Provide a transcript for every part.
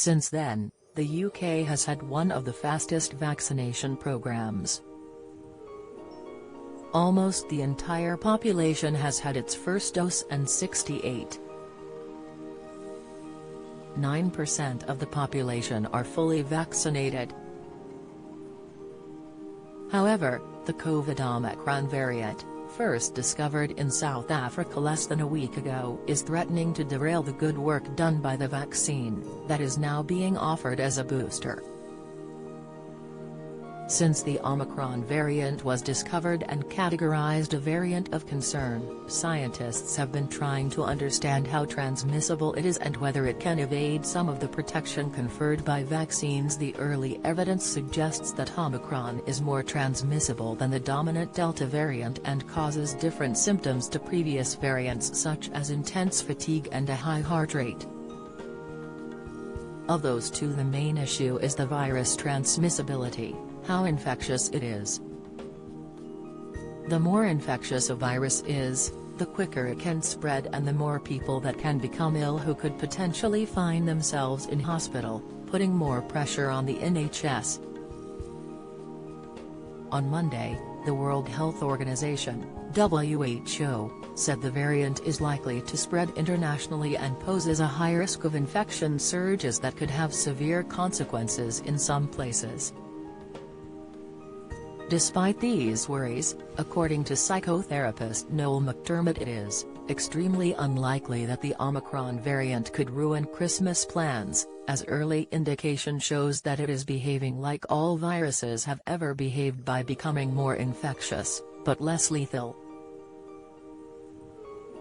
Since then, the UK has had one of the fastest vaccination programmes. Almost the entire population has had its first dose and 68.9% of the population are fully vaccinated. However, the COVID Omicron variant, first discovered in South Africa less than a week ago, is threatening to derail the good work done by the vaccine, that is now being offered as a booster. Since the Omicron variant was discovered and categorized a variant of concern, scientists have been trying to understand how transmissible it is and whether it can evade some of the protection conferred by vaccines. The early evidence suggests that Omicron is more transmissible than the dominant Delta variant and causes different symptoms to previous variants such as intense fatigue and a high heart rate. Of those two, the main issue is the virus transmissibility, how infectious it is. The more infectious a virus is, the quicker it can spread and the more people that can become ill who could potentially find themselves in hospital, putting more pressure on the NHS. On Monday, the World Health Organization, WHO, said the variant is likely to spread internationally and poses a high risk of infection surges that could have severe consequences in some places. Despite these worries, according to psychotherapist Noel McDermott, it is extremely unlikely that the Omicron variant could ruin Christmas plans, as early indication shows that it is behaving like all viruses have ever behaved by becoming more infectious, but less lethal.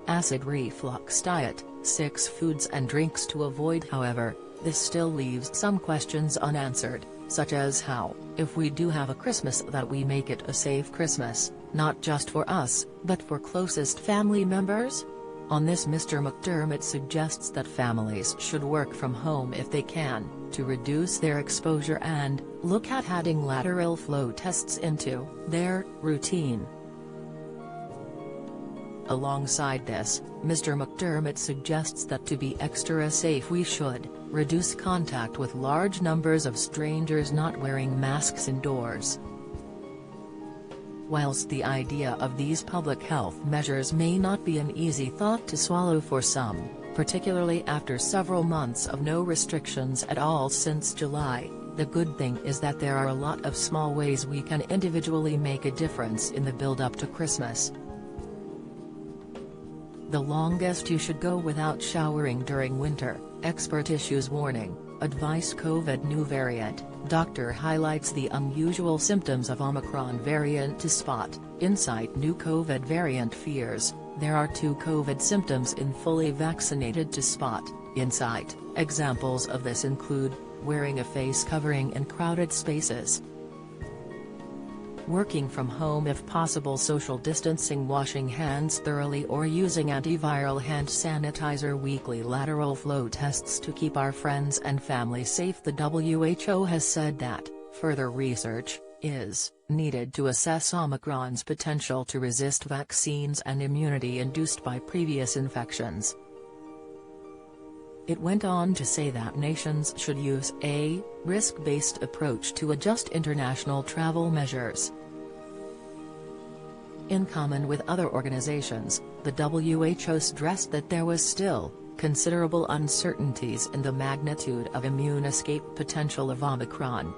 Acid reflux diet, 6 foods and drinks to avoid. However, this still leaves some questions unanswered, such as how, if we do have a Christmas, that we make it a safe Christmas, not just for us, but for closest family members? On this, Mr. McDermott suggests that families should work from home if they can, to reduce their exposure and look at adding lateral flow tests into their routine. Alongside this, Mr. McDermott suggests that to be extra safe we should reduce contact with large numbers of strangers, not wearing masks indoors. Whilst the idea of these public health measures may not be an easy thought to swallow for some, particularly after several months of no restrictions at all since July, the good thing is that there are a lot of small ways we can individually make a difference in the build-up to Christmas. The longest you should go without showering during winter, expert issues warning, advice. COVID new variant, doctor highlights the unusual symptoms of Omicron variant to spot, insight. New COVID variant fears, there are 2 COVID symptoms in fully vaccinated to spot, insight. Examples of this include, wearing a face covering in crowded spaces, working from home if possible, social distancing, washing hands thoroughly or using antiviral hand sanitizer, weekly lateral flow tests to keep our friends and family safe. The WHO has said that further research is needed to assess Omicron's potential to resist vaccines and immunity induced by previous infections. It went on to say that nations should use a risk-based approach to adjust international travel measures. In common with other organizations, the WHO stressed that there was still considerable uncertainties in the magnitude of immune escape potential of Omicron.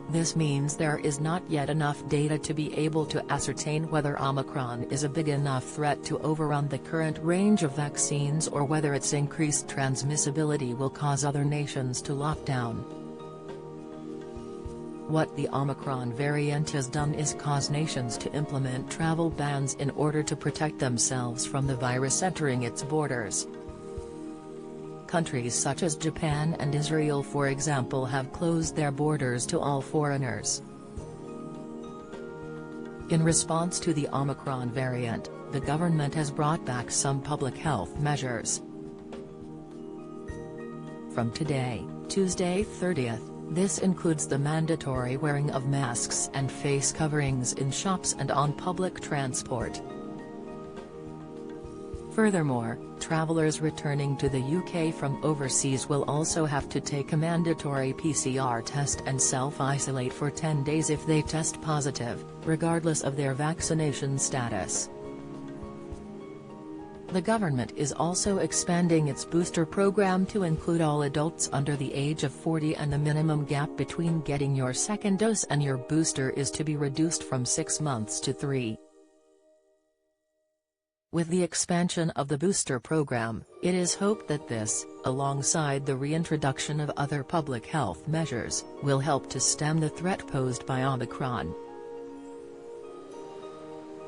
This means there is not yet enough data to be able to ascertain whether Omicron is a big enough threat to overrun the current range of vaccines or whether its increased transmissibility will cause other nations to lock down. What the Omicron variant has done is cause nations to implement travel bans in order to protect themselves from the virus entering its borders. Countries such as Japan and Israel, for example, have closed their borders to all foreigners. In response to the Omicron variant, the government has brought back some public health measures. From today, Tuesday 30th, this includes the mandatory wearing of masks and face coverings in shops and on public transport. Furthermore, travelers returning to the UK from overseas will also have to take a mandatory PCR test and self-isolate for 10 days if they test positive, regardless of their vaccination status. The government is also expanding its booster program to include all adults under the age of 40, and the minimum gap between getting your second dose and your booster is to be reduced from 6 months to 3. With the expansion of the booster program, it is hoped that this, alongside the reintroduction of other public health measures, will help to stem the threat posed by Omicron.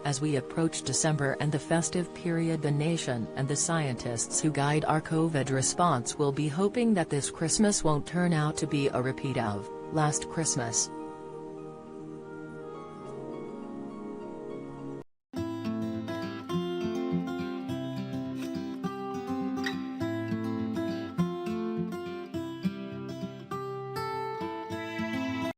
As we approach December and the festive period, the nation and the scientists who guide our COVID response will be hoping that this Christmas won't turn out to be a repeat of last Christmas.